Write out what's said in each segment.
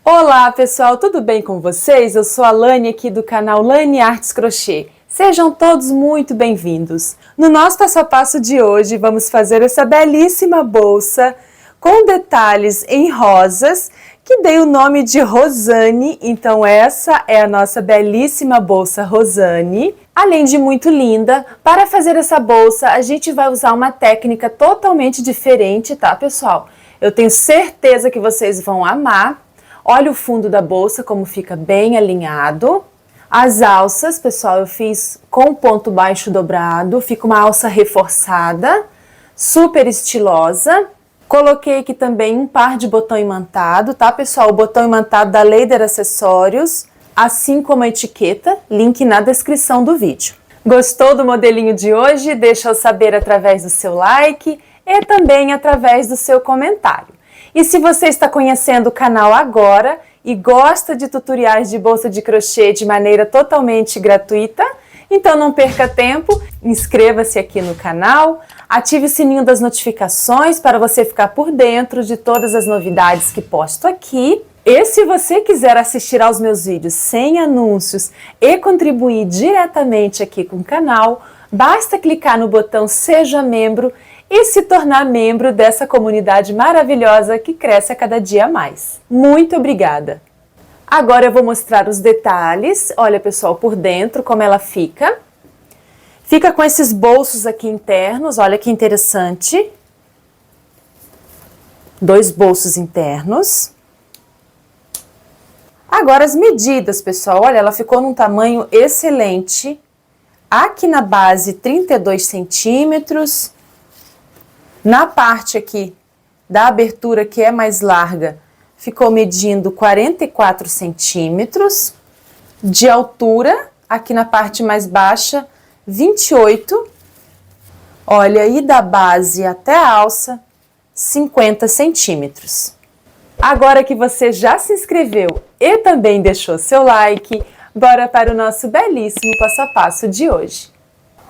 Olá pessoal, tudo bem com vocês? Eu sou a Lani aqui do canal Lani Artes Crochê. Sejam todos muito bem-vindos. No nosso passo a passo de hoje vamos fazer essa belíssima bolsa com detalhes em rosas que dei o nome de Rosane, então essa é a nossa belíssima bolsa Rosane. Além de muito linda, para fazer essa bolsa a gente vai usar uma técnica totalmente diferente, tá pessoal? Eu tenho certeza que vocês vão amar. Olha o fundo da bolsa como fica bem alinhado. As alças, pessoal, eu fiz com ponto baixo dobrado, fica uma alça reforçada, super estilosa. Coloquei aqui também um par de botão imantado, tá pessoal? O botão imantado da Leider Acessórios, assim como a etiqueta, link na descrição do vídeo. Gostou do modelinho de hoje? Deixa eu saber através do seu like e também através do seu comentário. E se você está conhecendo o canal agora e gosta de tutoriais de bolsa de crochê de maneira totalmente gratuita, então não perca tempo, inscreva-se aqui no canal, ative o sininho das notificações para você ficar por dentro de todas as novidades que posto aqui. E se você quiser assistir aos meus vídeos sem anúncios e contribuir diretamente aqui com o canal, basta clicar no botão Seja Membro e se tornar membro dessa comunidade maravilhosa que cresce a cada dia mais. Muito obrigada! Agora eu vou mostrar os detalhes. Olha, pessoal, por dentro como ela fica. Fica com esses bolsos aqui internos, olha que interessante. 2 bolsos internos. Agora as medidas, pessoal, olha, ela ficou num tamanho excelente. Aqui na base, 32 centímetros. Na parte aqui da abertura, que é mais larga, ficou medindo 44 centímetros. De altura, aqui na parte mais baixa, 28. Olha, e da base até a alça, 50 centímetros. Agora que você já se inscreveu e também deixou seu like, bora para o nosso belíssimo passo a passo de hoje.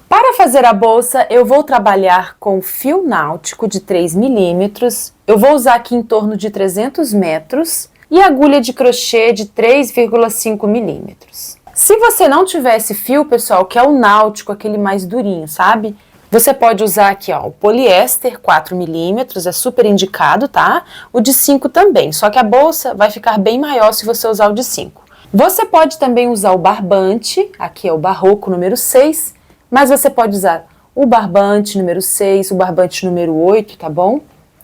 Para fazer a bolsa, eu vou trabalhar com fio náutico de 3 milímetros, eu vou usar aqui em torno de 300 metros e agulha de crochê de 3,5 milímetros. Se você não tiver esse fio, pessoal, que é o náutico, aquele mais durinho, sabe? Você pode usar aqui, ó, o poliéster 4 milímetros, é super indicado, tá? O de 5 também, só que a bolsa vai ficar bem maior se você usar o de 5. Você pode também usar o barbante, aqui é o barroco número 6, mas você pode usar o barbante número 6, o barbante número 8, tá bom?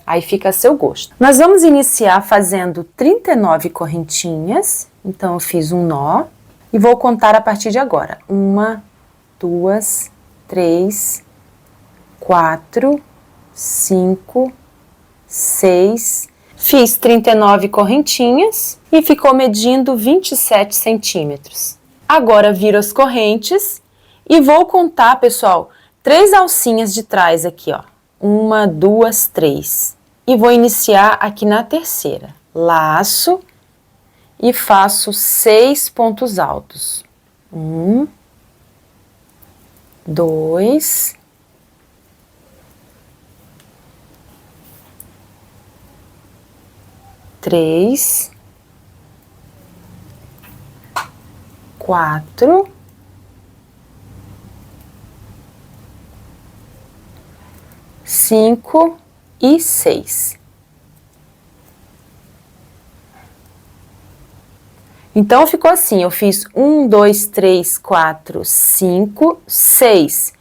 Aí fica a seu gosto. Nós vamos iniciar fazendo 39 correntinhas. Então, eu fiz um nó e vou contar a partir de agora. 1, 2, 3, 4, 5, 6. Fiz 39 correntinhas e ficou medindo 27 centímetros. Agora, viro as correntes. E vou contar, pessoal, 3 alcinhas de trás aqui, ó. 1, 2, 3. E vou iniciar aqui na terceira. Laço e faço 6 pontos altos. 1, 2, 3, 4, 5 e 6. Então, ficou assim, eu fiz 1, 2, 3, 4, 5, 6.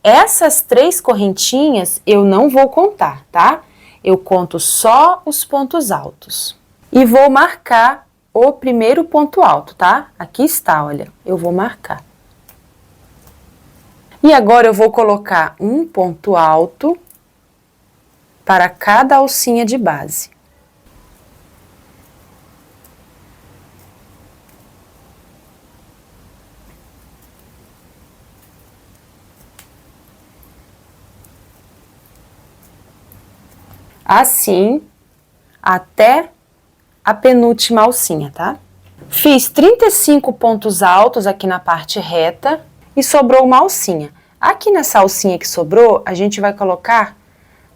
Essas 3 correntinhas eu não vou contar, tá? Eu conto só os pontos altos. E vou marcar o primeiro ponto alto, tá? Aqui está, olha, eu vou marcar. E agora eu vou colocar um ponto alto para cada alcinha de base. Assim, até a penúltima alcinha, tá? Fiz 35 pontos altos aqui na parte reta e sobrou uma alcinha. Aqui nessa alcinha que sobrou, a gente vai colocar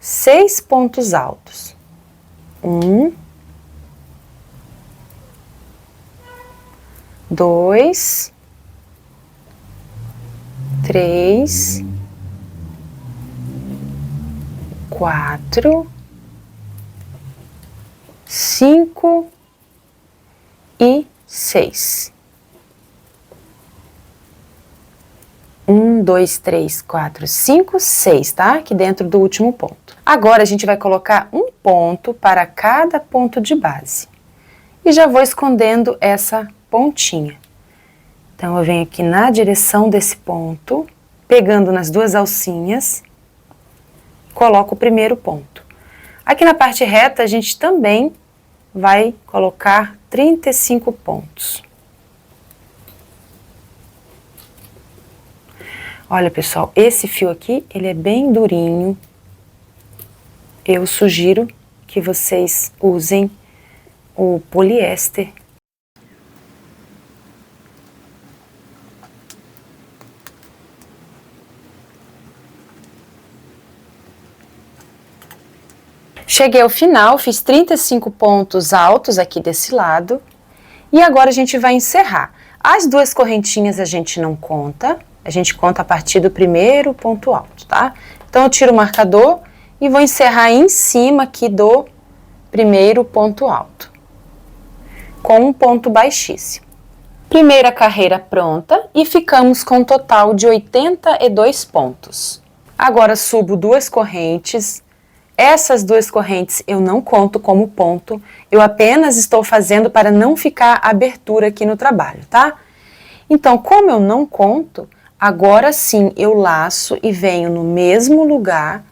6 pontos altos. 1, 2, 3, 4, 5 e 6. 1, 2, 3, 4, 5, 6, tá? Aqui dentro do último ponto. Agora, a gente vai colocar um ponto para cada ponto de base. E já vou escondendo essa pontinha. Então, eu venho aqui na direção desse ponto, pegando nas duas alcinhas, coloco o primeiro ponto. Aqui na parte reta, a gente também vai colocar 35 pontos. Olha, pessoal, esse fio aqui, ele é bem durinho. Eu sugiro que vocês usem o poliéster. Cheguei ao final, fiz 35 pontos altos aqui desse lado. E agora a gente vai encerrar. As duas correntinhas a gente não conta. A gente conta a partir do primeiro ponto alto, tá? Então, eu tiro o marcador e vou encerrar em cima aqui do primeiro ponto alto, com um ponto baixíssimo. Primeira carreira pronta e ficamos com um total de 82 pontos. Agora, subo duas correntes. Essas duas correntes eu não conto como ponto, eu apenas estou fazendo para não ficar abertura aqui no trabalho, tá? Então, como eu não conto, agora sim eu laço e venho no mesmo lugar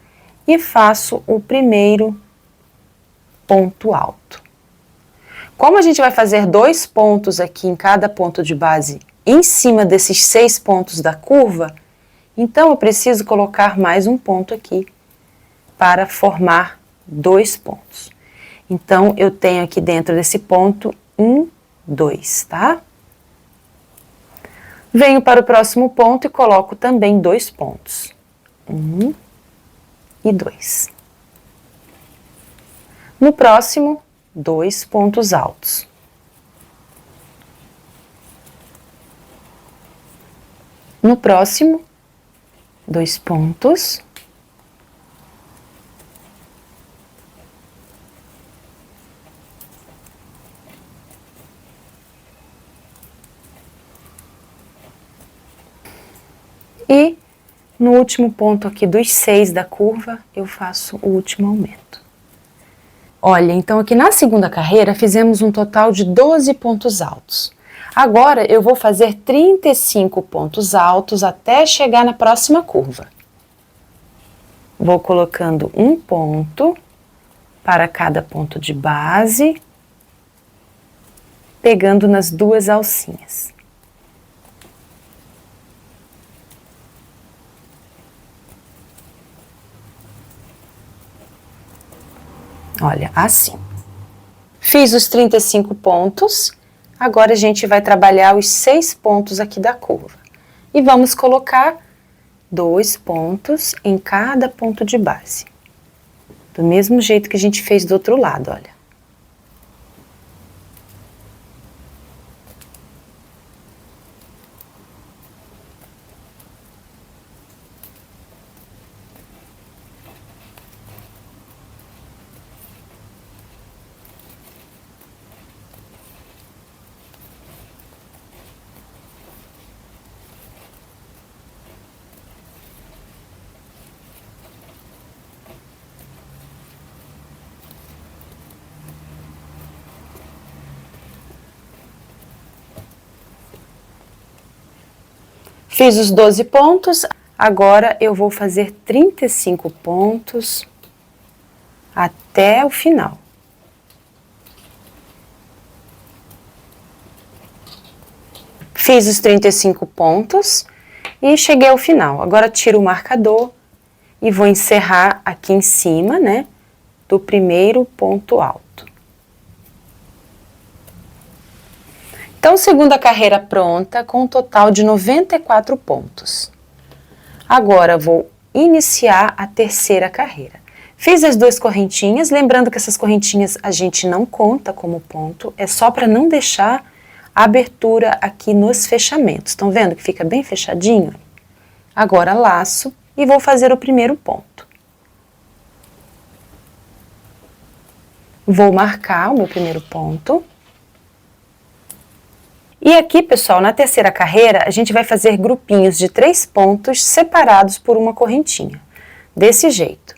e faço o primeiro ponto alto. Como a gente vai fazer 2 pontos aqui em cada ponto de base em cima desses 6 pontos da curva, então eu preciso colocar mais um ponto aqui para formar 2 pontos. Então, eu tenho aqui dentro desse ponto 1, 2, tá? Venho para o próximo ponto e coloco também 2 pontos. 1 e 2. No próximo, 2 pontos altos. No próximo, 2 pontos. E no último ponto aqui dos 6 da curva, eu faço o último aumento. Olha, então aqui na segunda carreira fizemos um total de 12 pontos altos. Agora eu vou fazer 35 pontos altos até chegar na próxima curva. Vou colocando um ponto para cada ponto de base, pegando nas duas alcinhas. Olha, assim. Fiz os 35 pontos, agora a gente vai trabalhar os 6 pontos aqui da curva. E vamos colocar 2 pontos em cada ponto de base. Do mesmo jeito que a gente fez do outro lado, olha. Fiz os 12 pontos, agora eu vou fazer 35 pontos até o final. Fiz os 35 pontos e cheguei ao final. Agora tiro o marcador e vou encerrar aqui em cima, né, do primeiro ponto alto. Então, segunda carreira pronta, com um total de 94 pontos. Agora, vou iniciar a terceira carreira. Fiz as 2 correntinhas, lembrando que essas correntinhas a gente não conta como ponto, é só para não deixar abertura aqui nos fechamentos. Estão vendo que fica bem fechadinho? Agora laço e vou fazer o primeiro ponto. Vou marcar o meu primeiro ponto. E aqui, pessoal, na terceira carreira, a gente vai fazer grupinhos de 3 pontos separados por uma correntinha. Desse jeito.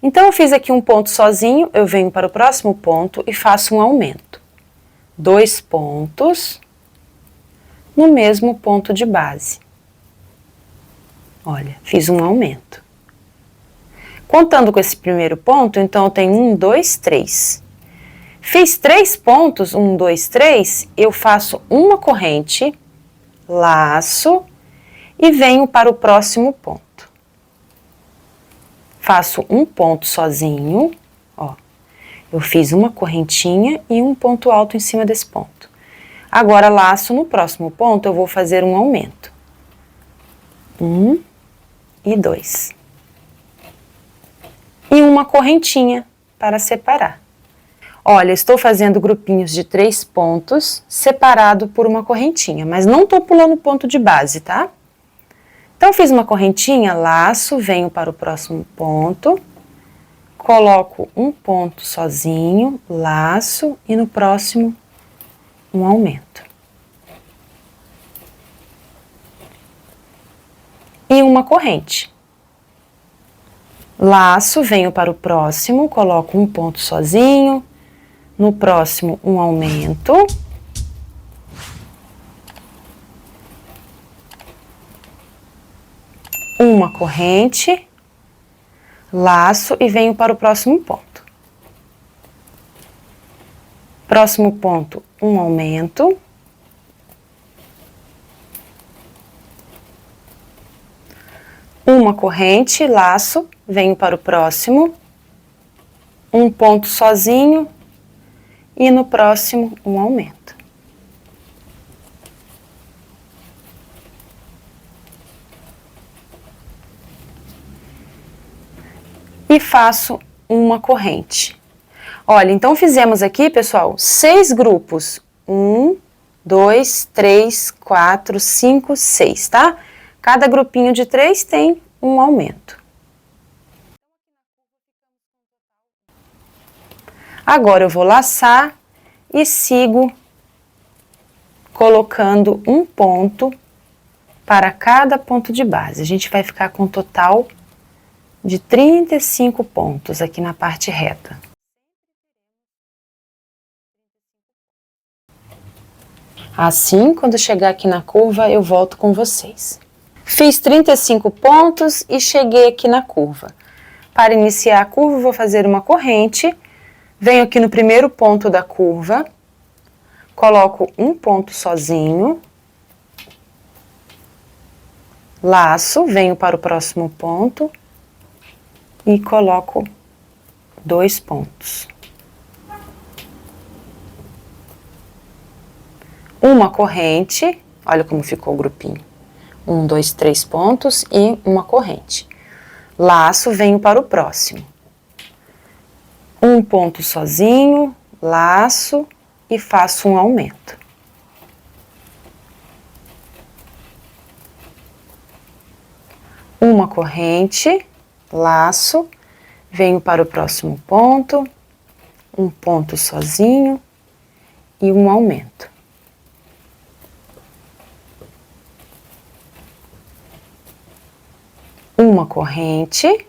Então, eu fiz aqui um ponto sozinho, eu venho para o próximo ponto e faço um aumento. 2 pontos no mesmo ponto de base. Olha, fiz um aumento. Contando com esse primeiro ponto, então eu tenho 1, 2, 3. Fiz 3 pontos, 1, 2, 3, eu faço uma corrente, laço e venho para o próximo ponto. Faço um ponto sozinho, ó. Eu fiz uma correntinha e um ponto alto em cima desse ponto. Agora, laço no próximo ponto, eu vou fazer um aumento. 1 e 2. E uma correntinha para separar. Olha, estou fazendo grupinhos de 3 pontos, separado por uma correntinha, mas não estou pulando ponto de base, tá? Então, fiz uma correntinha, laço, venho para o próximo ponto, coloco um ponto sozinho, laço, e no próximo, um aumento. E uma corrente. Laço, venho para o próximo, coloco um ponto sozinho, no próximo, um aumento. Uma corrente, laço e venho para o próximo ponto. Próximo ponto, um aumento. Uma corrente, laço, venho para o próximo. Um ponto sozinho. E no próximo, um aumento. E faço uma corrente. Olha, então fizemos aqui, pessoal, 6 grupos. 1, 2, 3, 4, 5, 6, tá? Cada grupinho de 3 tem um aumento. Agora eu vou laçar e sigo colocando um ponto para cada ponto de base. A gente vai ficar com um total de 35 pontos aqui na parte reta. Assim, quando chegar aqui na curva, eu volto com vocês. Fiz 35 pontos e cheguei aqui na curva. Para iniciar a curva, eu vou fazer uma corrente. Venho aqui no primeiro ponto da curva, coloco um ponto sozinho, laço, venho para o próximo ponto e coloco 2 pontos. Uma corrente, olha como ficou o grupinho. 1, 2, 3 pontos e uma corrente. Laço, venho para o próximo. Um ponto sozinho, laço e faço um aumento. Uma corrente, laço, venho para o próximo ponto, um ponto sozinho e um aumento. Uma corrente,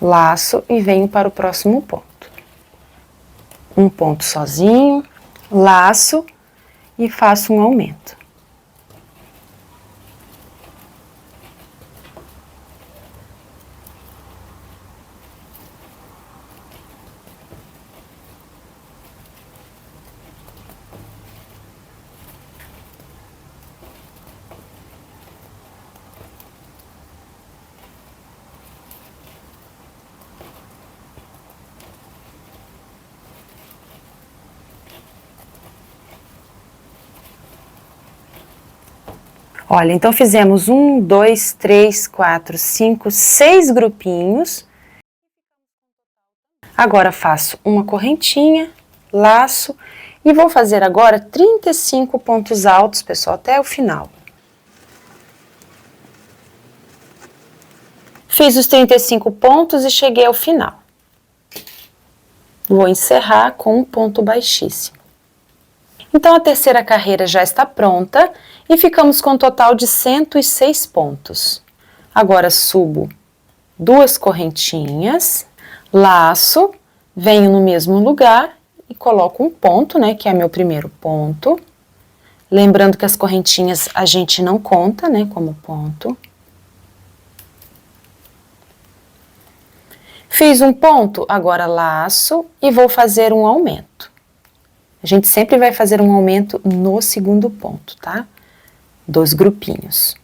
laço e venho para o próximo ponto. Um ponto sozinho, laço e faço um aumento. Olha, então fizemos 1, 2, 3, 4, 5, 6 grupinhos. Agora faço uma correntinha, laço E vou fazer agora 35 pontos altos, pessoal, até o final. Fiz os 35 pontos e cheguei ao final. Vou encerrar com um ponto baixíssimo. Então, a terceira carreira já está pronta e ficamos com um total de 106 pontos. Agora, subo 2 correntinhas, laço, venho no mesmo lugar e coloco um ponto, né, que é meu primeiro ponto. Lembrando que as correntinhas a gente não conta, né, como ponto. Fiz um ponto, agora laço e vou fazer um aumento. A gente sempre vai fazer um aumento no segundo ponto, tá? 2 grupinhos.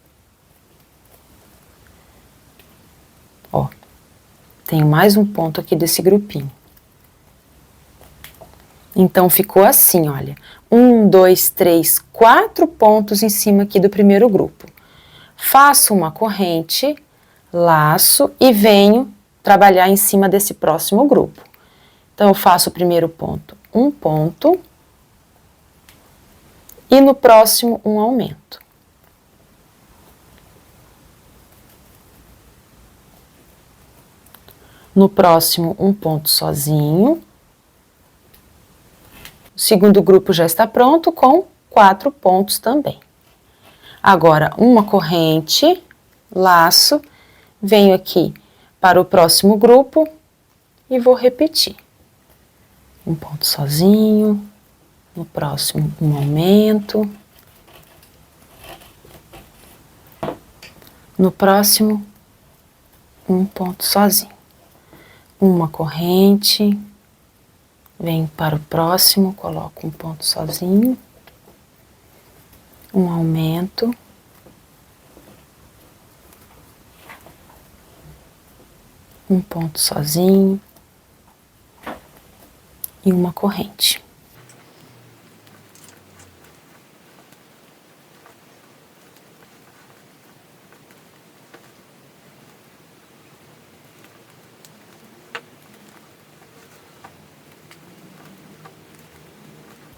Ó, tenho mais um ponto aqui desse grupinho. Então, ficou assim, olha. 1, 2, 3, 4 pontos em cima aqui do primeiro grupo. Faço uma corrente, laço e venho trabalhar em cima desse próximo grupo. Então, eu faço o primeiro ponto, um ponto. E no próximo, um aumento. No próximo, um ponto sozinho. O segundo grupo já está pronto com 4 pontos também. Agora, uma corrente, laço, venho aqui para o próximo grupo e vou repetir. Um ponto sozinho, no próximo um aumento, no próximo um ponto sozinho. Uma corrente, venho para o próximo, coloco um ponto sozinho, um aumento, um ponto sozinho e uma corrente.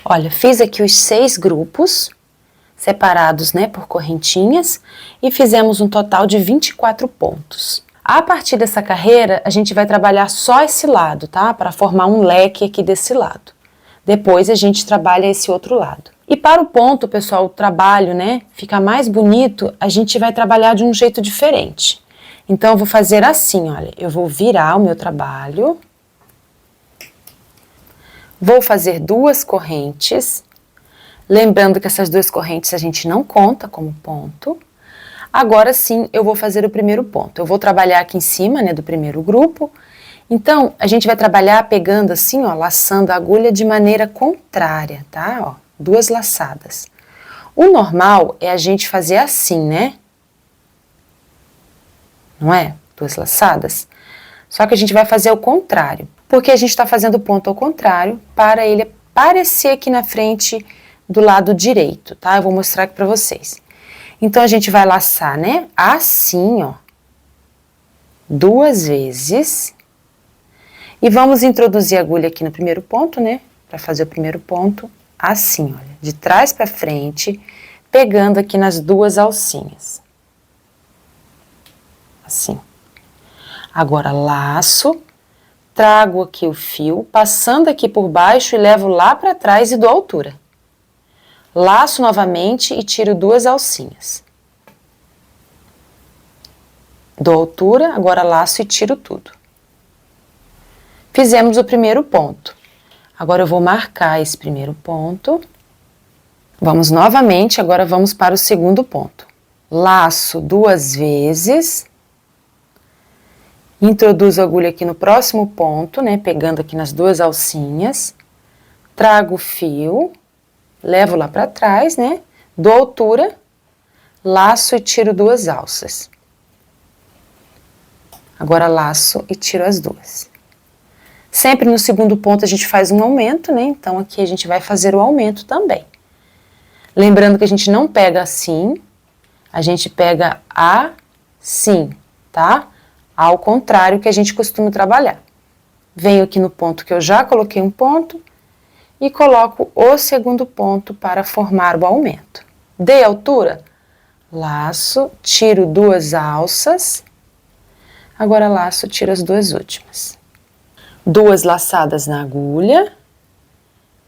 Olha, fiz aqui os 6 grupos, separados, né, por correntinhas, e fizemos um total de 24 pontos. A partir dessa carreira, a gente vai trabalhar só esse lado, tá? Para formar um leque aqui desse lado. Depois a gente trabalha esse outro lado. E para o ponto, pessoal, o trabalho, né, ficar mais bonito, a gente vai trabalhar de um jeito diferente. Então, eu vou fazer assim, olha, eu vou virar o meu trabalho. Vou fazer 2 correntes, lembrando que essas 2 correntes a gente não conta como ponto. Agora sim, eu vou fazer o primeiro ponto. Eu vou trabalhar aqui em cima, né, do primeiro grupo. Então, a gente vai trabalhar pegando assim, ó, laçando a agulha de maneira contrária, tá? Ó, 2 laçadas. O normal é a gente fazer assim, né? Não é? 2 laçadas. Só que a gente vai fazer o contrário, porque a gente está fazendo o ponto ao contrário para ele aparecer aqui na frente do lado direito, tá? Eu vou mostrar aqui para vocês. Então, a gente vai laçar, né? Assim, ó. 2 vezes. E vamos introduzir a agulha aqui no primeiro ponto, né? Para fazer o primeiro ponto, assim, olha. De trás para frente, pegando aqui nas 2 alcinhas. Assim. Agora, laço, trago aqui o fio, passando aqui por baixo e levo lá para trás e dou altura. Laço novamente e tiro 2 alcinhas. Dou altura, agora laço e tiro tudo. Fizemos o primeiro ponto. Agora eu vou marcar esse primeiro ponto. Vamos novamente, agora vamos para o segundo ponto. Laço 2 vezes. Introduzo a agulha aqui no próximo ponto, né, pegando aqui nas 2 alcinhas. Trago o fio, levo lá para trás, né, dou altura, laço e tiro 2 alças. Agora laço e tiro as 2. Sempre no segundo ponto a gente faz um aumento, né, então aqui a gente vai fazer o aumento também. Lembrando que a gente não pega assim, a gente pega assim, tá? Ao contrário que a gente costuma trabalhar. Venho aqui no ponto que eu já coloquei um ponto e coloco o segundo ponto para formar o aumento. Dei altura, laço, tiro 2 alças, agora laço, tiro as 2 últimas. 2 laçadas na agulha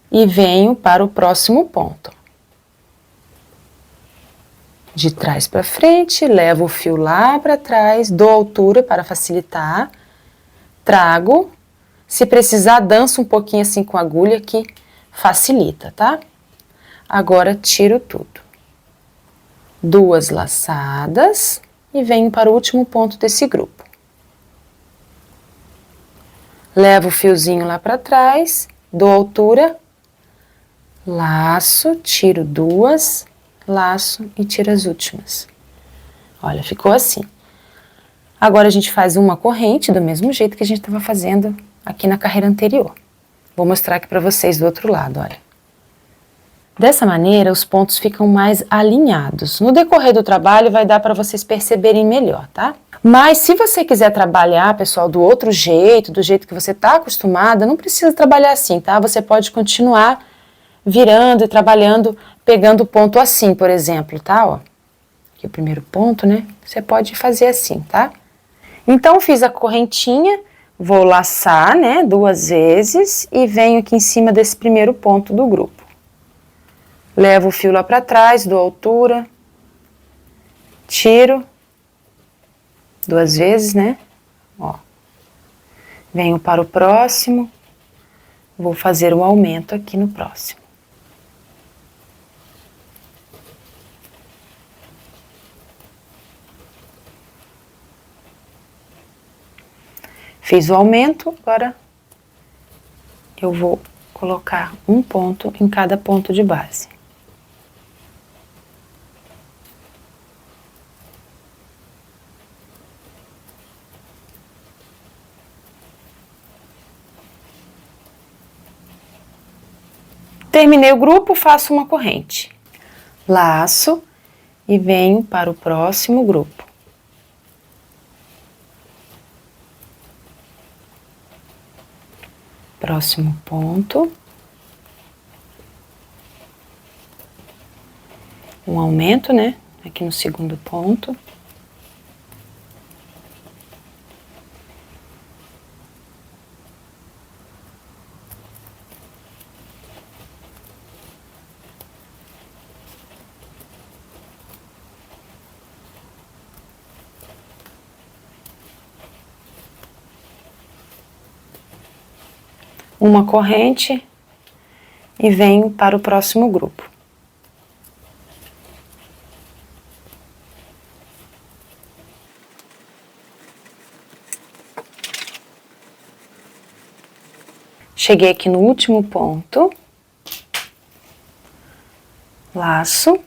e venho para o próximo ponto. De trás para frente, levo o fio lá para trás, dou altura para facilitar, trago, se precisar danço um pouquinho assim com a agulha que facilita, tá? Agora tiro tudo. 2 laçadas e venho para o último ponto desse grupo. Levo o fiozinho lá para trás, dou altura, laço, tiro 2, laço e tiro as últimas. Olha, ficou assim. Agora a gente faz uma corrente do mesmo jeito que a gente estava fazendo aqui na carreira anterior. Vou mostrar aqui para vocês do outro lado, olha. Dessa maneira, os pontos ficam mais alinhados. No decorrer do trabalho, vai dar para vocês perceberem melhor, tá? Mas se você quiser trabalhar, pessoal, do outro jeito, do jeito que você está acostumada, não precisa trabalhar assim, tá? Você pode continuar virando e trabalhando, pegando o ponto assim, por exemplo, tá? Ó, aqui o primeiro ponto, né? Você pode fazer assim, tá? Então, fiz a correntinha, vou laçar, né, 2 vezes e venho aqui em cima desse primeiro ponto do grupo. Levo o fio lá para trás, dou altura, tiro 2 vezes, né? Ó. Venho para o próximo, vou fazer um aumento aqui no próximo. Fiz o aumento, agora eu vou colocar um ponto em cada ponto de base. Terminei o grupo, faço uma corrente. Laço e venho para o próximo grupo. Próximo ponto. Um aumento, né? Aqui no segundo ponto. Uma corrente e venho para o próximo grupo. Cheguei aqui no último ponto, laço.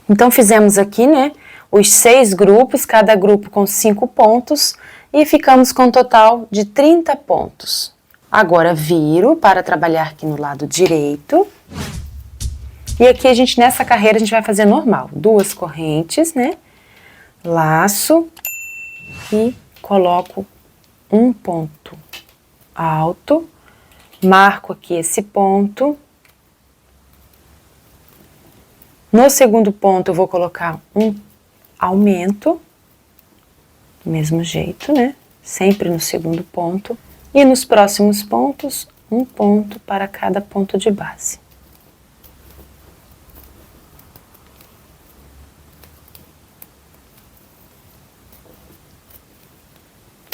Então, fizemos aqui, né, os 6 grupos, cada grupo com 5 pontos, e ficamos com um total de 30 pontos. Agora, viro para trabalhar aqui no lado direito. E aqui a gente, nessa carreira, a gente vai fazer normal. 2 correntes, né? Laço e coloco um ponto alto. Marco aqui esse ponto. No segundo ponto, eu vou colocar um aumento, do mesmo jeito, né? Sempre no segundo ponto. E nos próximos pontos, um ponto para cada ponto de base.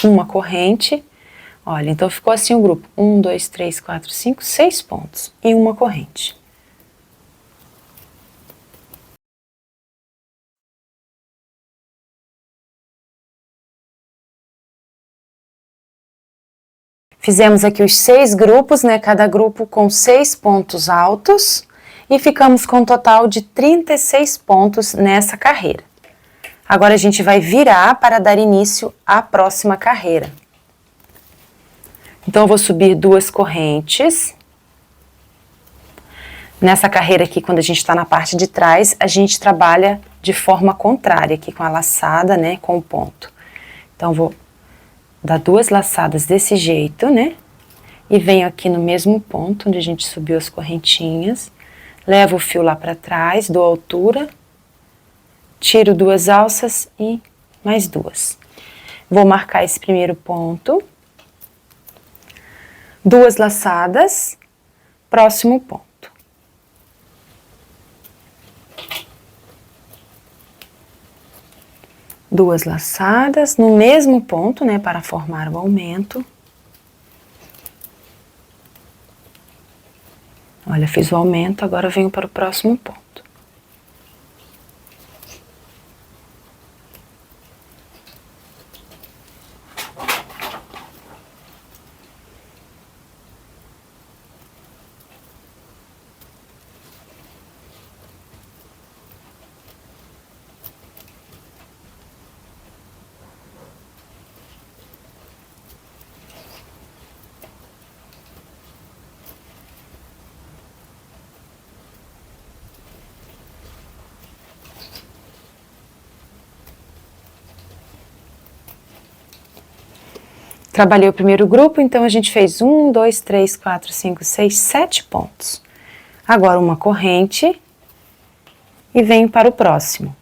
Uma corrente. Olha, então ficou assim o grupo. 1, 2, 3, 4, 5, 6 pontos. E uma corrente. Fizemos aqui os 6 grupos, né? Cada grupo com 6 pontos altos. E ficamos com um total de 36 pontos nessa carreira. Agora a gente vai virar para dar início à próxima carreira. Então, eu vou subir 2 correntes. Nessa carreira aqui, quando a gente está na parte de trás, a gente trabalha de forma contrária aqui com a laçada, né? Com o ponto. Então, vou dar 2 laçadas desse jeito, né? E venho aqui no mesmo ponto onde a gente subiu as correntinhas. Levo o fio lá pra trás, dou altura. Tiro 2 alças e mais 2. Vou marcar esse primeiro ponto. 2 laçadas. Próximo ponto. Duas laçadas no mesmo ponto, né, para formar o aumento. Olha, fiz o aumento, agora venho para o próximo ponto. Trabalhei o primeiro grupo, então a gente fez 1, 2, 3, 4, 5, 6, 7 pontos. Agora uma corrente e venho para o próximo.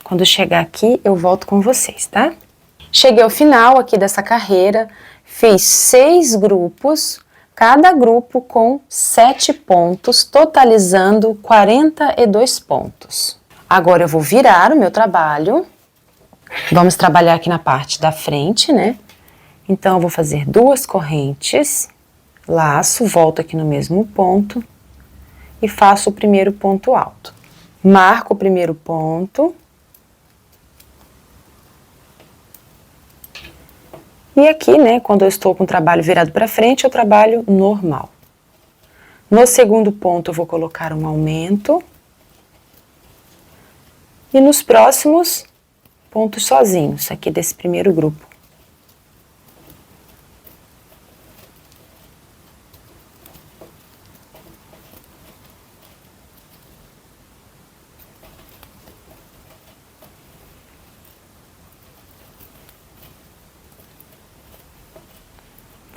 Quando chegar aqui, eu volto com vocês, tá? Cheguei ao final aqui dessa carreira, fiz 6 grupos, cada grupo com 7 pontos, totalizando 42 pontos. Agora eu vou virar o meu trabalho. Vamos trabalhar aqui na parte da frente, né? Então, eu vou fazer 2 correntes, laço, volto aqui no mesmo ponto e faço o primeiro ponto alto. Marco o primeiro ponto. E aqui, né, quando eu estou com o trabalho virado para frente, eu trabalho normal. No segundo ponto, eu vou colocar um aumento. E nos próximos, pontos sozinhos, aqui desse primeiro grupo.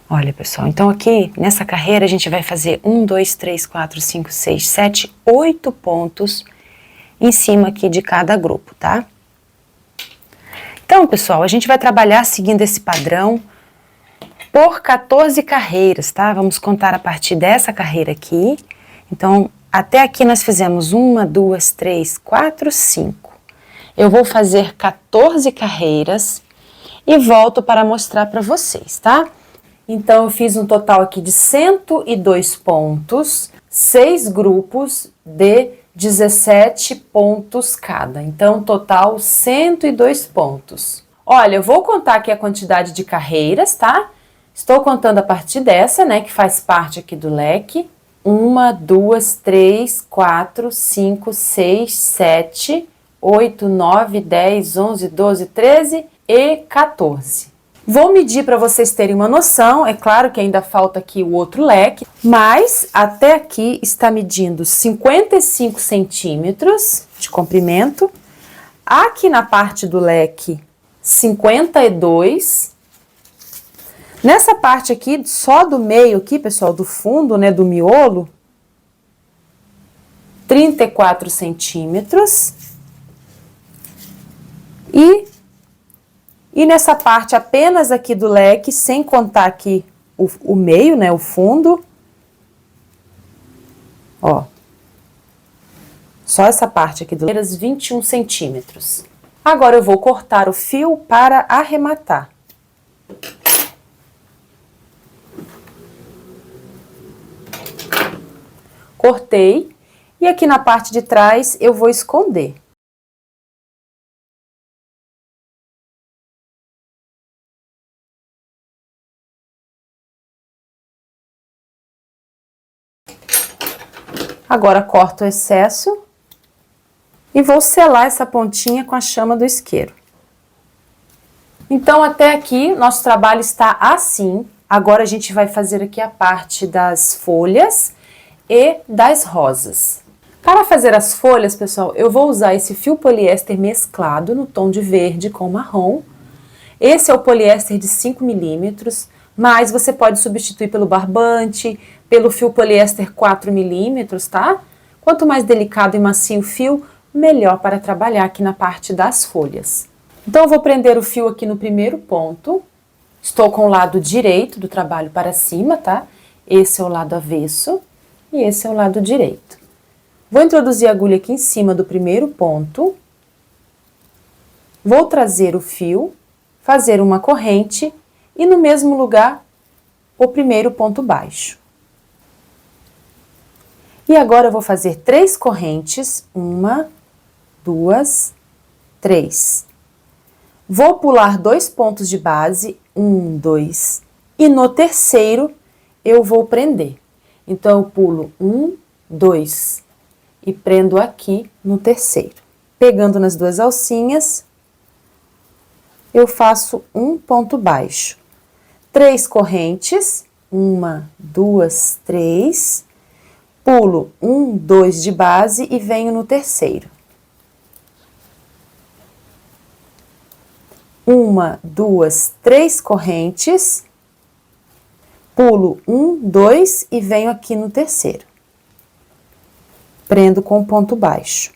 Olha, pessoal, então aqui nessa carreira a gente vai fazer 1, 2, 3, 4, 5, 6, 7, 8 pontos em cima aqui de cada grupo, tá? Então, pessoal, a gente vai trabalhar seguindo esse padrão por 14 carreiras, tá? Vamos contar a partir dessa carreira aqui. Então, até aqui nós fizemos 1, 2, 3, 4, 5. Eu vou fazer 14 carreiras e volto para mostrar para vocês, tá? Então, eu fiz um total aqui de 102 pontos, 6 grupos de 17 pontos cada. Então, total 102 pontos. Olha, eu vou contar aqui a quantidade de carreiras, tá? Estou contando a partir dessa, né, que faz parte aqui do leque. 1, 2, 3, 4, 5, 6, 7, 8, 9, 10, 11, 12, 13 e 14. Vou medir para vocês terem uma noção, é claro que ainda falta aqui o outro leque, mas até aqui está medindo 55 centímetros de comprimento, aqui na parte do leque 52, nessa parte aqui, só do meio aqui, pessoal, do fundo, né, do miolo, 34 centímetros, e nessa parte apenas aqui do leque, sem contar aqui o meio, né, o fundo, ó, só essa parte aqui do leque, 21 centímetros. Agora eu vou cortar o fio para arrematar. Cortei, e aqui na parte de trás eu vou esconder. Agora corto o excesso e vou selar essa pontinha com a chama do isqueiro. Então, até aqui, nosso trabalho está assim. Agora a gente vai fazer aqui a parte das folhas e das rosas. Para fazer as folhas, pessoal, eu vou usar esse fio poliéster mesclado no tom de verde com marrom. Esse é o poliéster de 5 milímetros, mas você pode substituir pelo barbante, pelo fio poliéster 4 milímetros, tá? Quanto mais delicado e macio o fio, melhor para trabalhar aqui na parte das folhas. Então, eu vou prender o fio aqui no primeiro ponto. Estou com o lado direito do trabalho para cima, tá? Esse é o lado avesso e esse é o lado direito. Vou introduzir a agulha aqui em cima do primeiro ponto. Vou trazer o fio, fazer uma corrente e no mesmo lugar o primeiro ponto baixo. E agora eu vou fazer 3 correntes, 1, 2, 3. Vou pular 2 pontos de base, 1, 2, e no terceiro eu vou prender. Então, eu pulo 1, 2 e prendo aqui no terceiro. Pegando nas 2 alcinhas, eu faço um ponto baixo. 3 correntes, 1, 2, 3, pulo 1, 2 de base e venho no terceiro. 1, 2, 3 correntes, pulo 1, 2 e venho aqui no terceiro. Prendo com ponto baixo.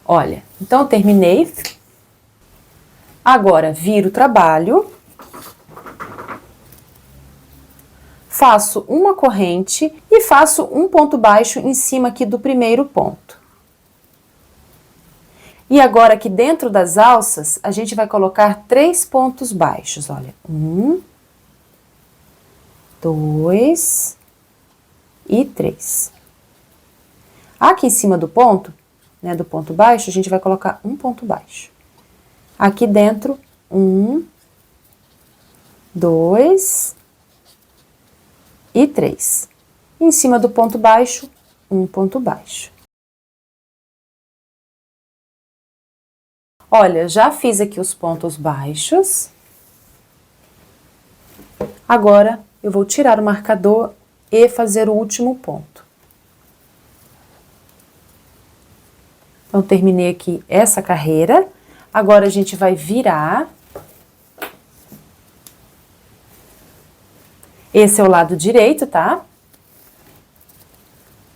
Olha, então eu terminei. Agora, viro o trabalho. Faço uma corrente e faço um ponto baixo em cima aqui do primeiro ponto. E agora aqui dentro das alças, a gente vai colocar 3 pontos baixos, olha. 1, 2 e 3. Aqui em cima do ponto, né, do ponto baixo, a gente vai colocar um ponto baixo. Aqui dentro, 1, 2 e 3. Em cima do ponto baixo, um ponto baixo. Olha, já fiz aqui os pontos baixos. Agora, eu vou tirar o marcador e fazer o último ponto. Então, terminei aqui essa carreira. Agora, a gente vai virar. Esse é o lado direito, tá?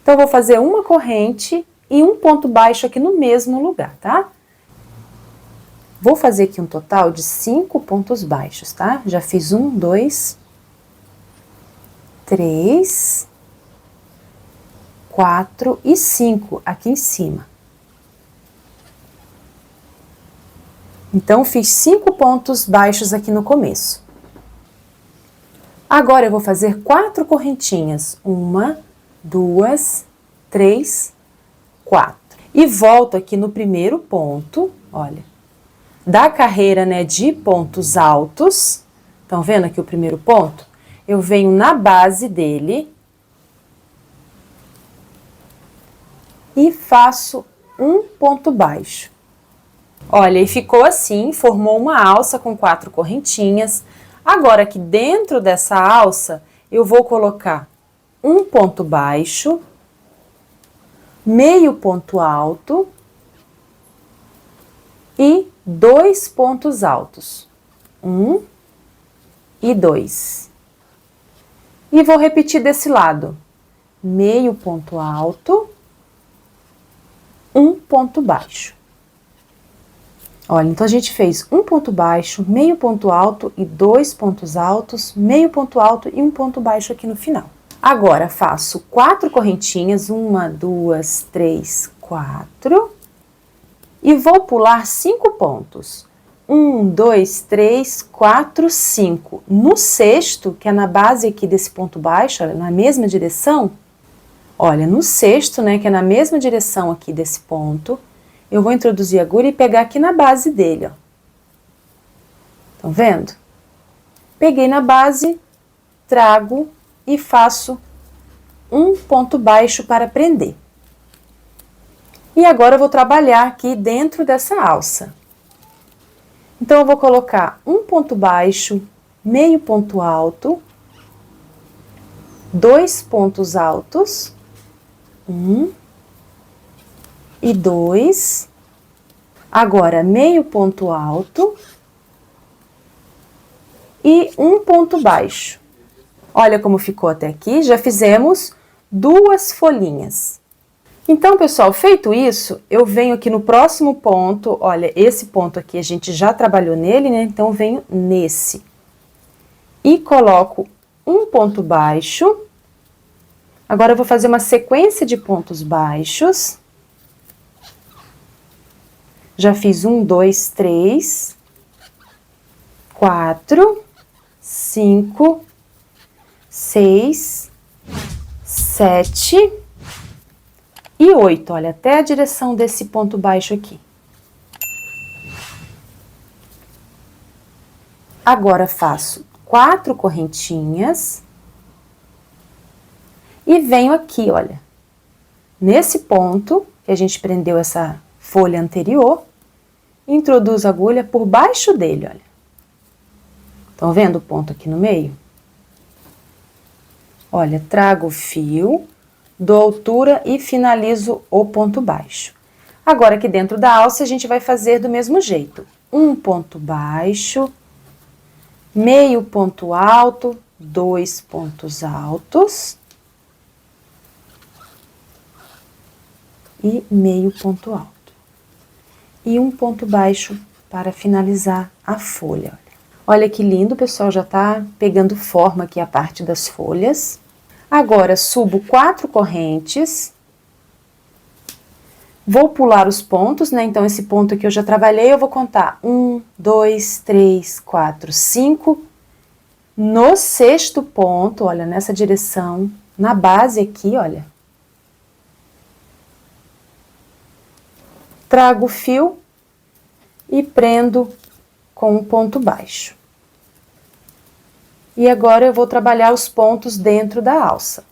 Então, eu vou fazer uma corrente e um ponto baixo aqui no mesmo lugar, tá? Vou fazer aqui um total de 5 pontos baixos, tá? Já fiz 1, 2, 3, 4 e 5 aqui em cima. Então, fiz 5 pontos baixos aqui no começo. Agora, eu vou fazer 4 correntinhas. 1, 2, 3, 4. E volto aqui no primeiro ponto, olha, da carreira, né, de pontos altos. Estão vendo aqui o primeiro ponto? Eu venho na base dele e faço um ponto baixo. Olha, e ficou assim, formou uma alça com 4 correntinhas. Agora, aqui dentro dessa alça, eu vou colocar um ponto baixo, meio ponto alto e 2 pontos altos. 1 e 2. E vou repetir desse lado. Meio ponto alto, um ponto baixo. Olha, então a gente fez um ponto baixo, meio ponto alto e 2 pontos altos, meio ponto alto e um ponto baixo aqui no final. Agora, faço 4 correntinhas, 1, 2, 3, 4, e vou pular 5 pontos. 1, 2, 3, 4, 5. No sexto, que é na base aqui desse ponto baixo, olha, na mesma direção, olha, no sexto, né, que é na mesma direção aqui desse ponto, eu vou introduzir a agulha e pegar aqui na base dele, ó. Estão vendo? Peguei na base, trago e faço um ponto baixo para prender. E agora eu vou trabalhar aqui dentro dessa alça. Então, eu vou colocar um ponto baixo, meio ponto alto, 2 pontos altos, 1 e 2. Agora, meio ponto alto e um ponto baixo. Olha como ficou até aqui, já fizemos 2 folhinhas. Então, pessoal, feito isso, eu venho aqui no próximo ponto, olha, esse ponto aqui a gente já trabalhou nele, né? Então, eu venho nesse. E coloco um ponto baixo. Agora, eu vou fazer uma sequência de pontos baixos. Já fiz 1, 2, 3, 4, 5, 6, 7... e 8, olha, até a direção desse ponto baixo aqui. Agora, faço 4 correntinhas. E venho aqui, olha, nesse ponto que a gente prendeu essa folha anterior, introduzo a agulha por baixo dele, olha. Estão vendo o ponto aqui no meio? Olha, trago o fio, dou altura e finalizo o ponto baixo. Agora, aqui dentro da alça, a gente vai fazer do mesmo jeito. Um ponto baixo, meio ponto alto, 2 pontos altos e meio ponto alto. E um ponto baixo para finalizar a folha. Olha que lindo, pessoal, já tá pegando forma aqui a parte das folhas. Agora, subo 4 correntes, vou pular os pontos, né? Então, esse ponto aqui eu já trabalhei, eu vou contar 1, 2, 3, 4, 5. No 6º ponto, olha, nessa direção, na base aqui, olha. Trago o fio e prendo com um ponto baixo. E agora eu vou trabalhar os pontos dentro da alça.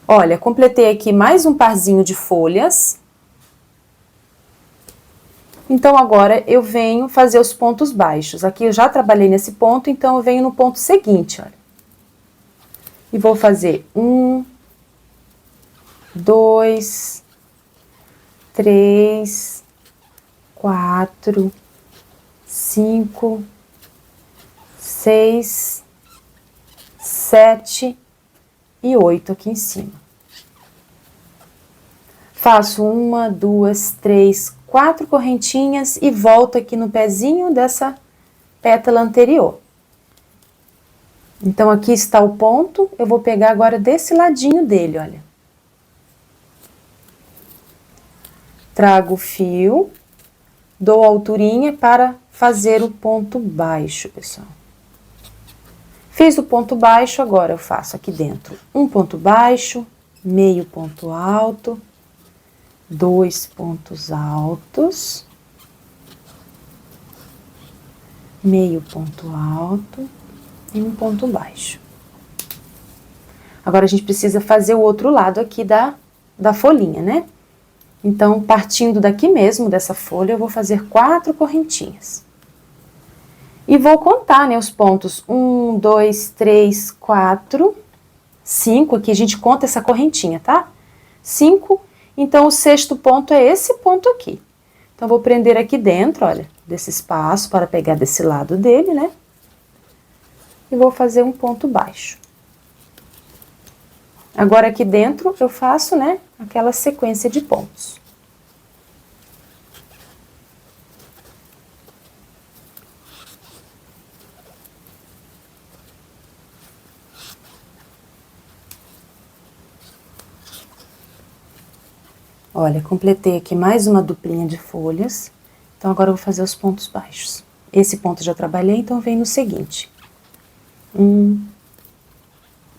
Olha, completei aqui mais um parzinho de folhas. Então, agora eu venho fazer os pontos baixos. Aqui eu já trabalhei nesse ponto, então eu venho no ponto seguinte, olha. E vou fazer 1, 2, 3, 4, 5, 6, 7 e 8 aqui em cima. Faço 1, 2, 3, 4 correntinhas e volto aqui no pezinho dessa pétala anterior. Então, aqui está o ponto, eu vou pegar agora desse ladinho dele, olha. Trago o fio, dou a alturinha para fazer o ponto baixo, pessoal. Fiz o ponto baixo, agora eu faço aqui dentro um ponto baixo, meio ponto alto, 2 pontos altos, meio ponto alto e um ponto baixo. Agora, a gente precisa fazer o outro lado aqui da folhinha, né? Então, partindo daqui mesmo, dessa folha, eu vou fazer 4 correntinhas. E vou contar, né, os pontos 1, 2, 3, 4, 5, aqui a gente conta essa correntinha, tá? 5, então o 6º ponto é esse ponto aqui. Então, vou prender aqui dentro, olha, desse espaço, para pegar desse lado dele, né? E vou fazer um ponto baixo. Agora, aqui dentro, eu faço, né, aquela sequência de pontos. Olha, completei aqui mais uma duplinha de folhas. Então, agora eu vou fazer os pontos baixos. Esse ponto eu já trabalhei, então vem no seguinte. 1,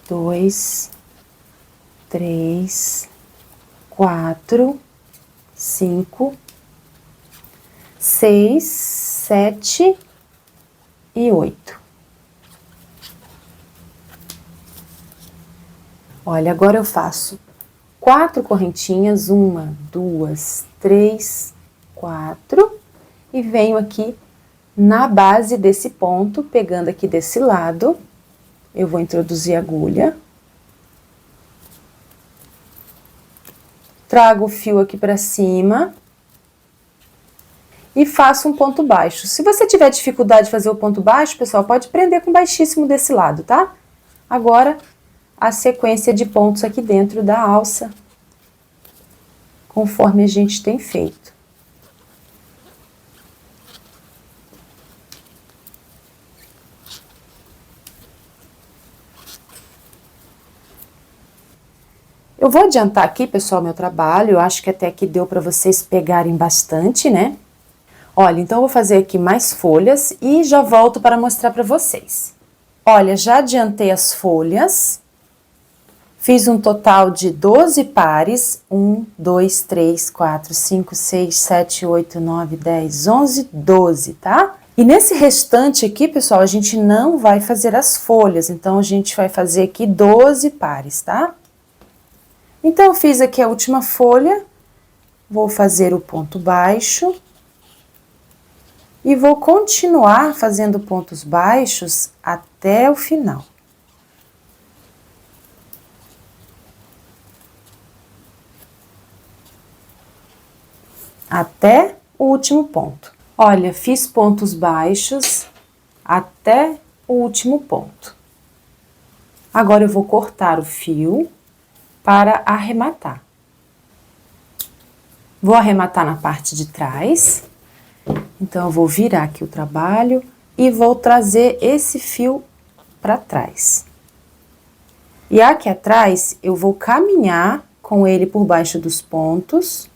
2, 3, 4, 5, 6, 7 e 8. Olha, agora eu faço 4 correntinhas, 1, 2, 3, 4, e venho aqui na base desse ponto, pegando aqui desse lado, eu vou introduzir a agulha. Trago o fio aqui para cima e faço um ponto baixo. Se você tiver dificuldade de fazer o ponto baixo, pessoal, pode prender com baixíssimo desse lado, tá? Agora, a sequência de pontos aqui dentro da alça, conforme a gente tem feito. Eu vou adiantar aqui, pessoal, meu trabalho. Eu acho que até aqui deu para vocês pegarem bastante, né? Olha, então eu vou fazer aqui mais folhas e já volto para mostrar para vocês. Olha, já adiantei as folhas. Fiz um total de 12 pares. 1, 2, 3, 4, 5, 6, 7, 8, 9, 10, 11, 12, tá? E nesse restante aqui, pessoal, a gente não vai fazer as folhas. Então, a gente vai fazer aqui 12 pares, tá? Então, eu fiz aqui a última folha, vou fazer o ponto baixo e vou continuar fazendo pontos baixos até o final. Até o último ponto. Olha, fiz pontos baixos até o último ponto. Agora, eu vou cortar o fio para arrematar. Vou arrematar na parte de trás, então eu vou virar aqui o trabalho e vou trazer esse fio para trás. E aqui atrás eu vou caminhar com ele por baixo dos pontos.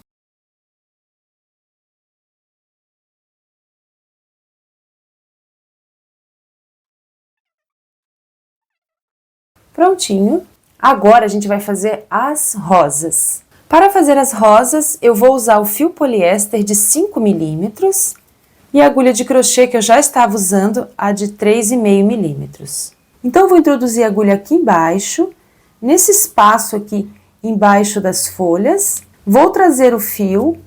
Prontinho. Agora a gente vai fazer as rosas. Para fazer as rosas, eu vou usar o fio poliéster de 5 milímetros e a agulha de crochê que eu já estava usando, a de 3,5 milímetros. Então, eu vou introduzir a agulha aqui embaixo, nesse espaço aqui embaixo das folhas. Vou trazer o fio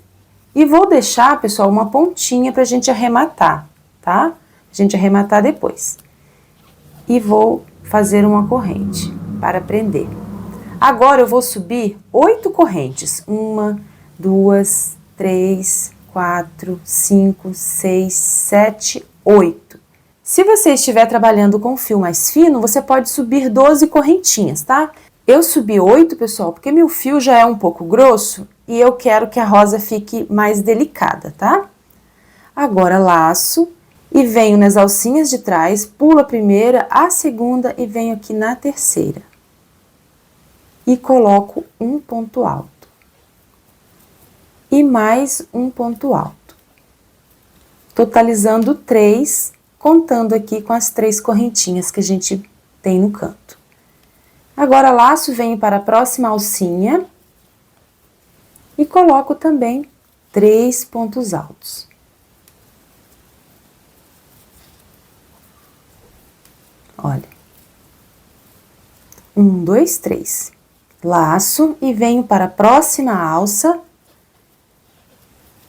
e vou deixar, pessoal, uma pontinha para a gente arrematar, tá? A gente arrematar depois. E vou fazer uma corrente para prender. Agora, eu vou subir 8 correntes. 1, 2, 3, 4, 5, 6, 7, 8. Se você estiver trabalhando com fio mais fino, você pode subir 12 correntinhas, tá? Eu subi 8, pessoal, porque meu fio já é um pouco grosso e eu quero que a rosa fique mais delicada, tá? Agora, laço e venho nas alcinhas de trás, pulo a primeira, a segunda e venho aqui na terceira. E coloco um ponto alto. E mais um ponto alto. Totalizando 3, contando aqui com as 3 correntinhas que a gente tem no canto. Agora, laço, venho para a próxima alcinha e coloco também 3 pontos altos. Olha. 1, 2, 3. Laço e venho para a próxima alça.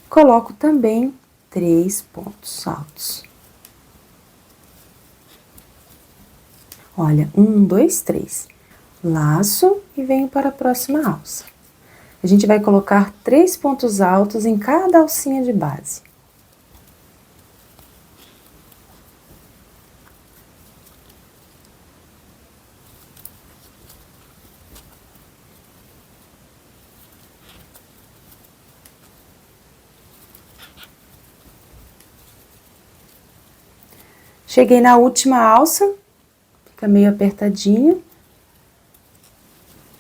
Coloco também 3 pontos altos. Olha, 1, 2, 3. Laço e venho para a próxima alça. A gente vai colocar 3 pontos altos em cada alcinha de base. Cheguei na última alça, fica meio apertadinho.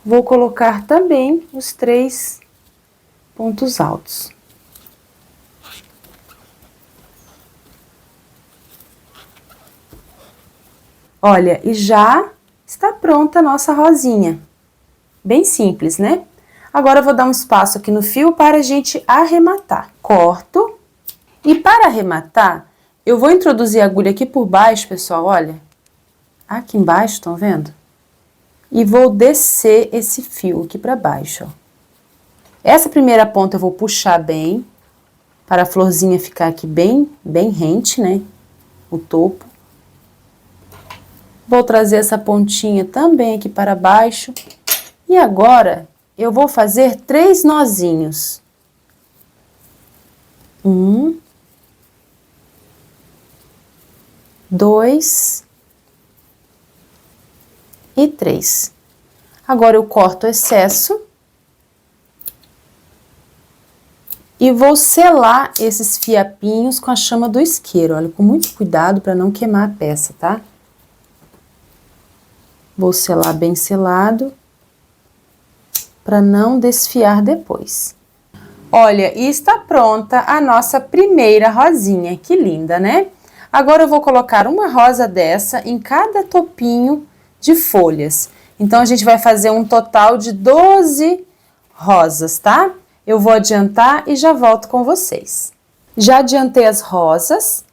Vou colocar também os 3 pontos altos. Olha, e já está pronta a nossa rosinha. Bem simples, né? Agora eu vou dar um espaço aqui no fio para a gente arrematar. Corto. E para arrematar, eu vou introduzir a agulha aqui por baixo, pessoal, olha. Aqui embaixo, estão vendo? E vou descer esse fio aqui para baixo, ó. Essa primeira ponta eu vou puxar bem, para a florzinha ficar aqui bem rente, né? O topo. Vou trazer essa pontinha também aqui para baixo. E agora, eu vou fazer 3 nozinhos. 1, 2 e 3. Agora eu corto o excesso. E vou selar esses fiapinhos com a chama do isqueiro, olha, com muito cuidado para não queimar a peça, tá? Vou selar bem selado, para não desfiar depois. Olha, e está pronta a nossa primeira rosinha, que linda, né? Agora eu vou colocar uma rosa dessa em cada topinho de folhas. Então, a gente vai fazer um total de 12 rosas, tá? Eu vou adiantar e já volto com vocês. Já adiantei as rosas,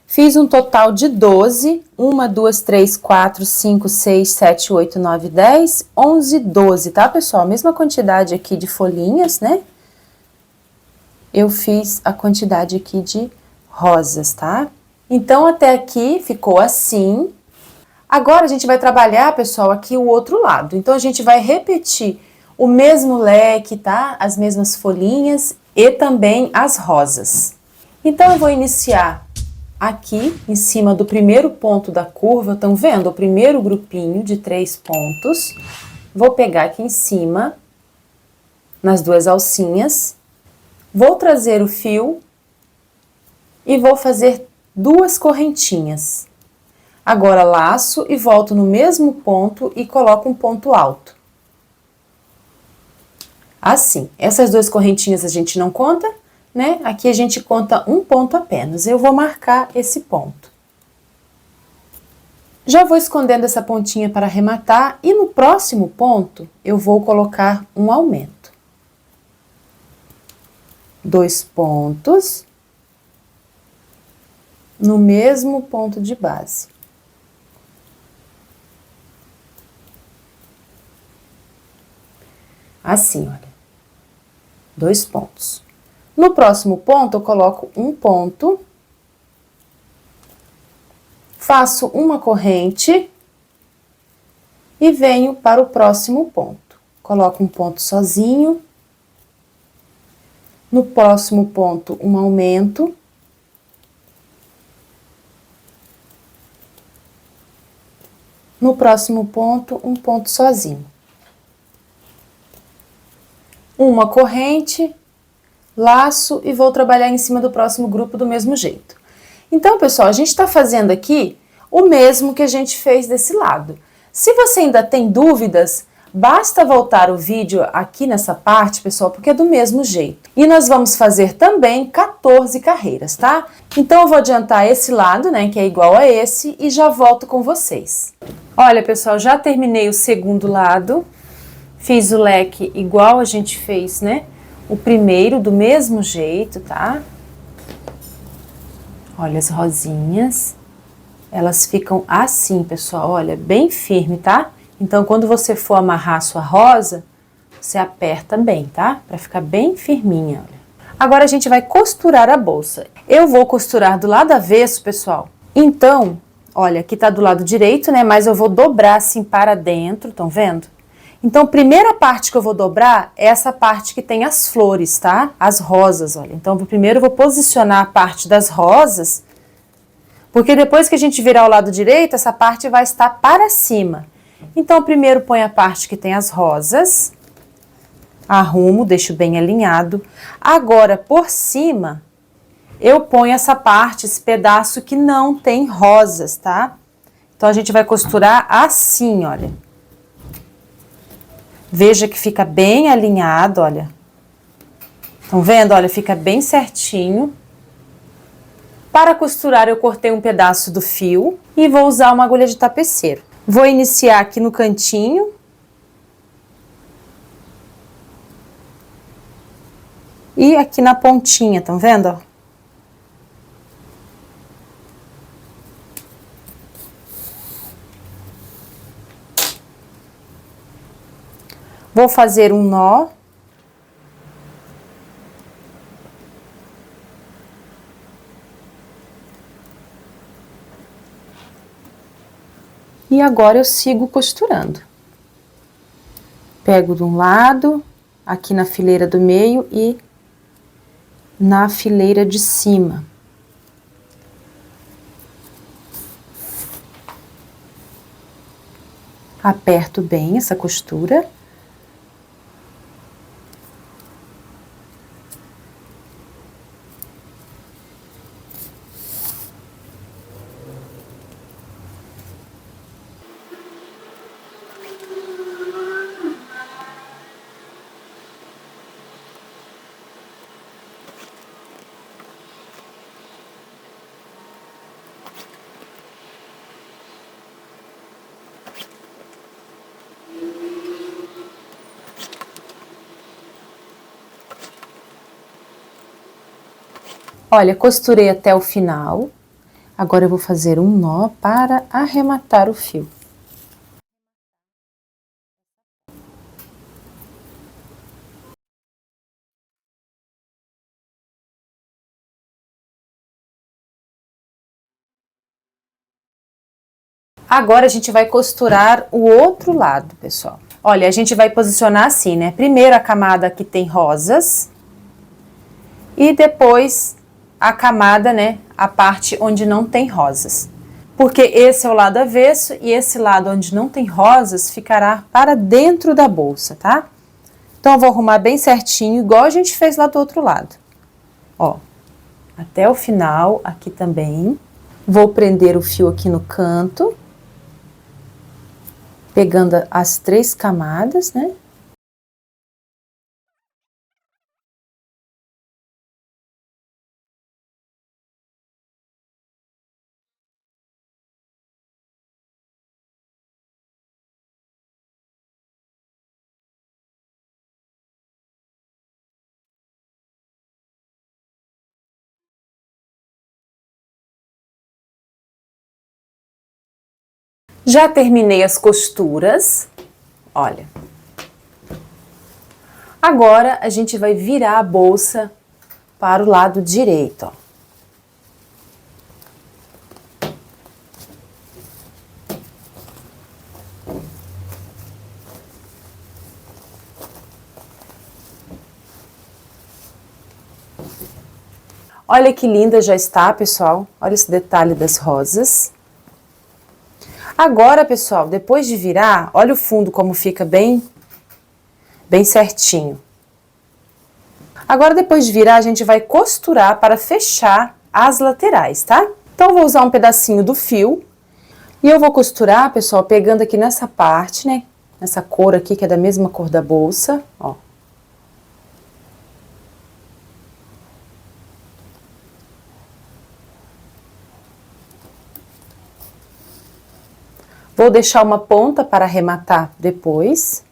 fiz um total de 12, 1, 2, 3, 4, 5, 6, 7, 8, 9, 10, 11, 12, tá, pessoal? Mesma quantidade aqui de folhinhas, né? Eu fiz a quantidade aqui de rosas, tá? Então, até aqui ficou assim. Agora, a gente vai trabalhar, pessoal, aqui o outro lado. Então, a gente vai repetir o mesmo leque, tá? As mesmas folhinhas e também as rosas. Então, eu vou iniciar aqui em cima do primeiro ponto da curva. Estão vendo? O primeiro grupinho de 3 pontos. Vou pegar aqui em cima, nas 2 alcinhas. Vou trazer o fio e vou fazer 2 correntinhas. Agora, laço e volto no mesmo ponto e coloco um ponto alto. Assim, essas 2 correntinhas a gente não conta, né? Aqui a gente conta um ponto apenas. Eu vou marcar esse ponto. Já vou escondendo essa pontinha para arrematar e no próximo ponto eu vou colocar um aumento. 2 pontos no mesmo ponto de base. Assim, olha. 2 pontos. No próximo ponto, eu coloco um ponto, faço uma corrente e venho para o próximo ponto. Coloco um ponto sozinho. No próximo ponto, um aumento. No próximo ponto, um ponto sozinho. Uma corrente, laço e vou trabalhar em cima do próximo grupo do mesmo jeito. Então, pessoal, a gente está fazendo aqui o mesmo que a gente fez desse lado. Se você ainda tem dúvidas, basta voltar o vídeo aqui nessa parte, pessoal, porque é do mesmo jeito. E nós vamos fazer também 14 carreiras, tá? Então, eu vou adiantar esse lado, né, que é igual a esse, e já volto com vocês. Olha, pessoal, já terminei o segundo lado. Fiz o leque igual a gente fez, né? O primeiro, do mesmo jeito, tá? Olha as rosinhas. Elas ficam assim, pessoal, olha, bem firme, tá? Então, quando você for amarrar a sua rosa, você aperta bem, tá? Pra ficar bem firminha, olha. Agora, a gente vai costurar a bolsa. Eu vou costurar do lado avesso, pessoal. Então, olha, aqui tá do lado direito, né? Mas eu vou dobrar assim para dentro, estão vendo? Então, a primeira parte que eu vou dobrar é essa parte que tem as flores, tá? As rosas, olha. Então, primeiro eu vou posicionar a parte das rosas, porque depois que a gente virar o lado direito, essa parte vai estar para cima. Então, primeiro põe a parte que tem as rosas, arrumo, deixo bem alinhado. Agora, por cima, eu ponho essa parte, esse pedaço que não tem rosas, tá? Então, a gente vai costurar assim, olha. Veja que fica bem alinhado, olha. Estão vendo? Olha, fica bem certinho. Para costurar, eu cortei um pedaço do fio e vou usar uma agulha de tapeceiro. Vou iniciar aqui no cantinho. E aqui na pontinha, estão vendo, ó? Vou fazer um nó. E agora eu sigo costurando. Pego de um lado, aqui na fileira do meio e na fileira de cima. Aperto bem essa costura. Olha, costurei até o final. Agora eu vou fazer um nó para arrematar o fio. Agora a gente vai costurar o outro lado, pessoal. Olha, a gente vai posicionar assim, né? Primeiro a camada que tem rosas e depois a camada, né? A parte onde não tem rosas. Porque esse é o lado avesso e esse lado onde não tem rosas ficará para dentro da bolsa, tá? Então eu vou arrumar bem certinho, igual a gente fez lá do outro lado. Ó, até o final, aqui também. Vou prender o fio aqui no canto. Pegando as 3 camadas, né? Já terminei as costuras, olha. Agora, a gente vai virar a bolsa para o lado direito, ó. Olha que linda já está, pessoal. Olha esse detalhe das rosas. Agora, pessoal, depois de virar, olha o fundo como fica bem certinho. Agora, depois de virar, a gente vai costurar para fechar as laterais, tá? Então, eu vou usar um pedacinho do fio e eu vou costurar, pessoal, pegando aqui nessa parte, né? Nessa cor aqui, que é da mesma cor da bolsa, ó. Vou deixar uma ponta para arrematar depois.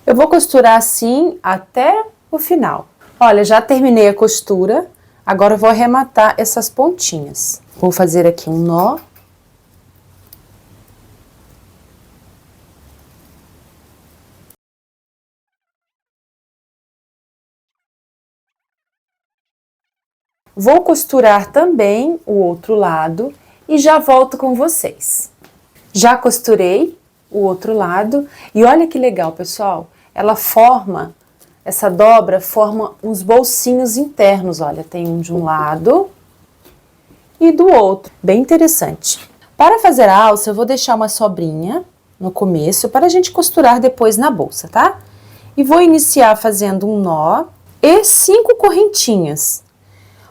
Eu vou costurar assim até o final. Olha, já terminei a costura, agora eu vou arrematar essas pontinhas. Vou fazer aqui um nó. Vou costurar também o outro lado e já volto com vocês. Já costurei o outro lado e olha que legal, pessoal. Essa dobra forma uns bolsinhos internos, olha, tem um de um lado e do outro, bem interessante. Para fazer a alça, eu vou deixar uma sobrinha no começo para a gente costurar depois na bolsa, tá? E vou iniciar fazendo um nó. e 5 correntinhas.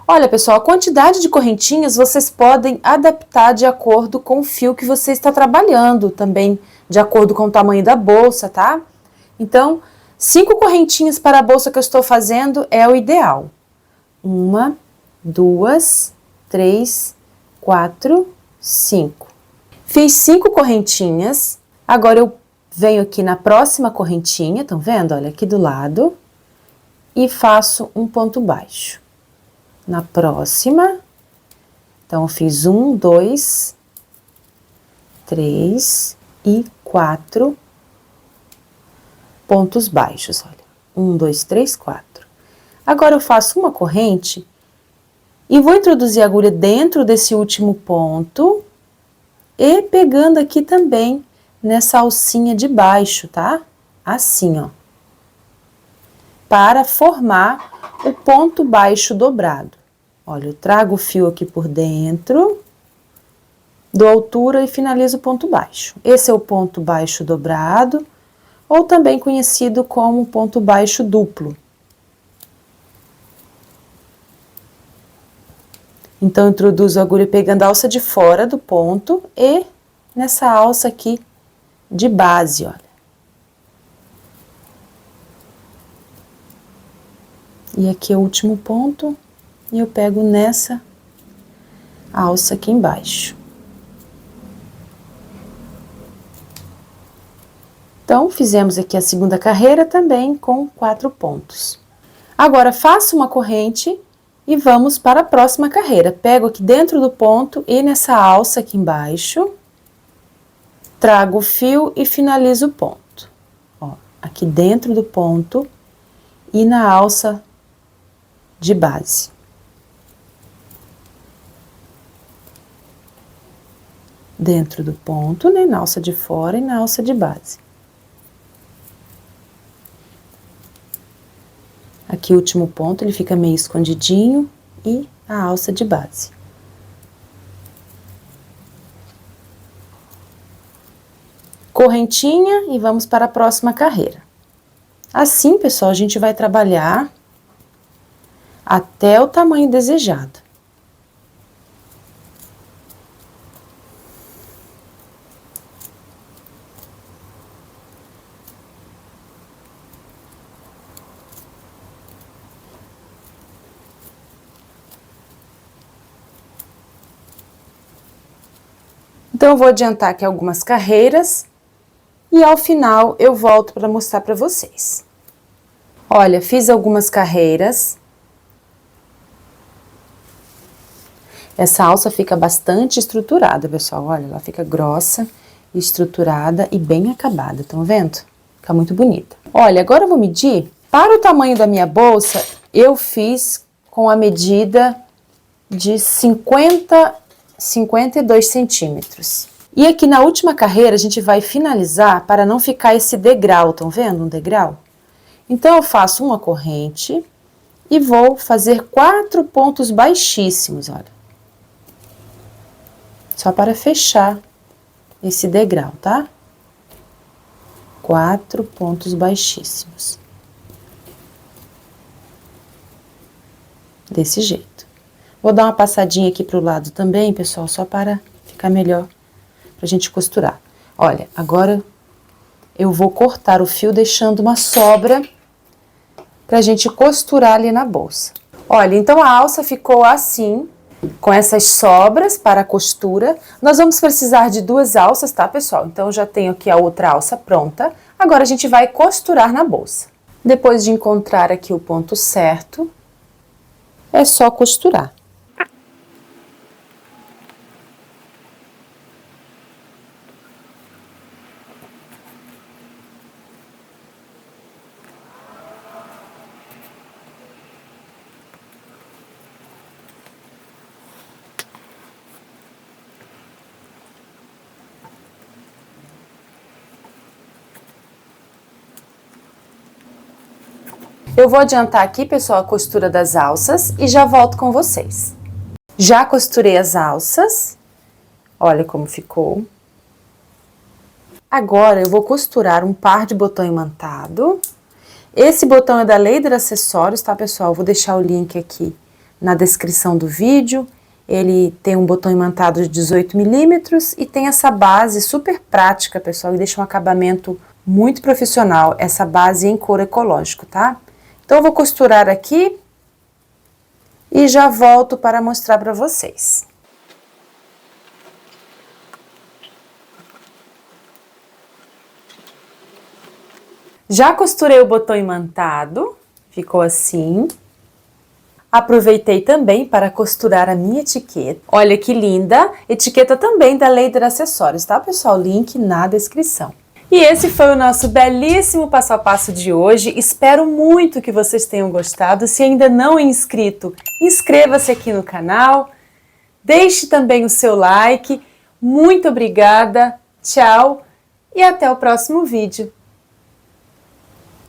Olha, pessoal, a quantidade de correntinhas vocês podem adaptar de acordo com o fio que você está trabalhando, também de acordo com o tamanho da bolsa, tá? Então, 5 correntinhas para a bolsa que eu estou fazendo é o ideal. 1, 2, 3, 4, 5. Fiz 5 correntinhas, agora eu venho aqui na próxima correntinha, estão vendo? Olha, aqui do lado, e faço um ponto baixo. Na próxima, então eu fiz 1, 2, 3 e 4 pontos baixos, olha. 1, 2, 3, 4. Agora eu faço uma corrente e vou introduzir a agulha dentro desse último ponto e pegando aqui também nessa alcinha de baixo, tá? Assim, ó. Para formar o ponto baixo dobrado. Olha, eu trago o fio aqui por dentro, dou altura e finalizo o ponto baixo. Esse é o ponto baixo dobrado, ou também conhecido como ponto baixo duplo. Então, eu introduzo a agulha pegando a alça de fora do ponto e nessa alça aqui de base, olha. E aqui é o último ponto, e eu pego nessa alça aqui embaixo. Então, fizemos aqui a segunda carreira também com 4 pontos. Agora, faço uma corrente e vamos para a próxima carreira. Pego aqui dentro do ponto e nessa alça aqui embaixo, trago o fio e finalizo o ponto. Ó, aqui dentro do ponto e na alça de base. Dentro do ponto, né, na alça de fora e na alça de base. Aqui o último ponto, ele fica meio escondidinho e a alça de base. Correntinha e vamos para a próxima carreira. Assim, pessoal, a gente vai trabalhar até o tamanho desejado. Então, eu vou adiantar aqui algumas carreiras e ao final eu volto para mostrar para vocês. Olha, fiz algumas carreiras. Essa alça fica bastante estruturada, pessoal. Olha, ela fica grossa, estruturada e bem acabada, estão vendo? Fica muito bonita. Olha, agora eu vou medir. Para o tamanho da minha bolsa, eu fiz com a medida de 52 centímetros. E aqui na última carreira a gente vai finalizar para não ficar esse degrau, estão vendo? Um degrau? Então eu faço uma corrente e vou fazer 4 pontos baixíssimos, olha. Só para fechar esse degrau, tá? 4 pontos baixíssimos. Desse jeito. Vou dar uma passadinha aqui pro lado também, pessoal, só para ficar melhor pra gente costurar. Olha, agora eu vou cortar o fio deixando uma sobra pra gente costurar ali na bolsa. Olha, então a alça ficou assim, com essas sobras para a costura. Nós vamos precisar de 2 alças, tá, pessoal? Então, eu já tenho aqui a outra alça pronta. Agora, a gente vai costurar na bolsa. Depois de encontrar aqui o ponto certo, é só costurar. Eu vou adiantar aqui, pessoal, a costura das alças e já volto com vocês. Já costurei as alças, olha como ficou. Agora eu vou costurar um par de botão imantado Esse botão é da Leider Acessórios, tá, pessoal? Vou deixar o link aqui na descrição do vídeo. Ele tem um botão imantado de 18 milímetros e tem essa base super prática, pessoal, e deixa um acabamento muito profissional, essa base em couro ecológico, tá? Então, eu vou costurar aqui e já volto para mostrar para vocês. Já costurei o botão imantado, ficou assim. Aproveitei também para costurar a minha etiqueta. Olha que linda! Etiqueta também da Leider Acessórios, tá, pessoal? Link na descrição. E esse foi o nosso belíssimo passo a passo de hoje. Espero muito que vocês tenham gostado. Se ainda não é inscrito, inscreva-se aqui no canal. Deixe também o seu like. Muito obrigada, tchau e até o próximo vídeo.